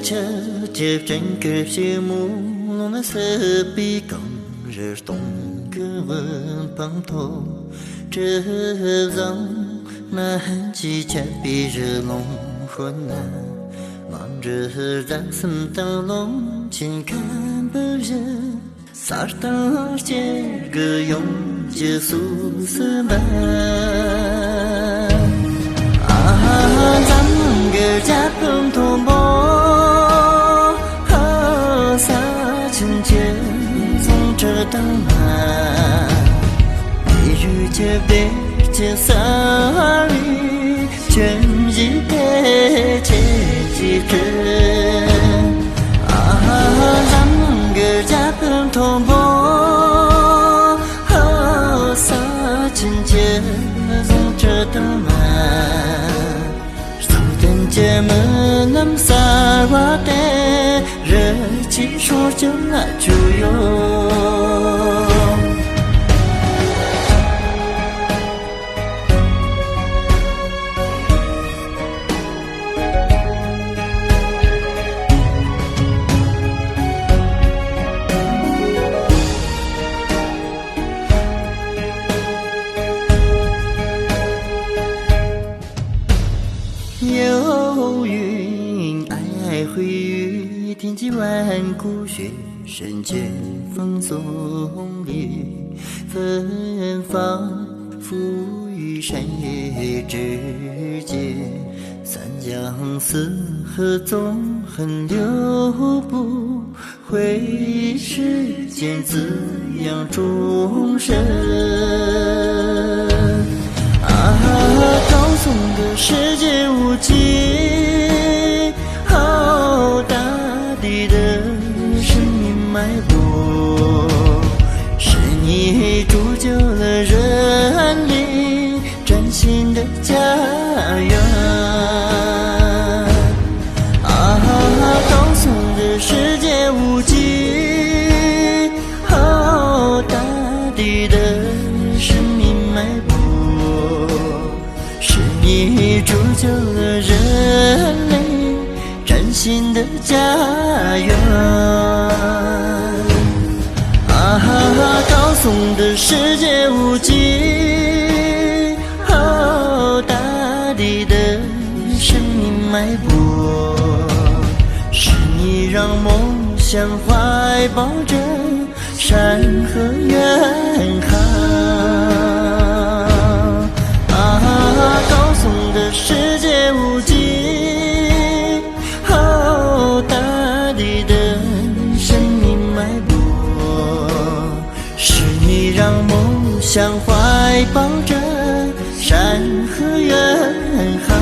chờ chếp tranh kẹp chia mũ nó đã sơ bi cộng rơi tung cứ vươn băng thô trở dòng na chỉ chặt bi rơi lòng khuôn na mòn rơi ra sầm tao lông trên can bờ rơi sát tao che gờ yong chưa su sơ ba dám gờ chát ôm thôn bó xa chân chân dòng chờ tăng hà đi rư chê bê chê xa đi chuyện gì thế chê gì thế dám gờ chát ôm thôn bó xa chân chân dòng chờ tăng hà che mơ năm xa quá tê rồi chỉ số chấm lại chủ yếu天际万古雪，人间风送里，芬芳浮于山野之间。三江四河纵横流不回，世间滋养众生。高耸的世界无际，浩大地的生命脉搏，是你铸就了人类崭新的家园。高耸的世界无际，浩大地的生命脉搏，是你铸就了人类崭新的家园。高耸的世界无际，浩大地的生命脉搏，是你让梦想怀抱着山河远航。高耸的世界无际，浩大地的生命脉搏，是你让梦想怀抱着山河远航。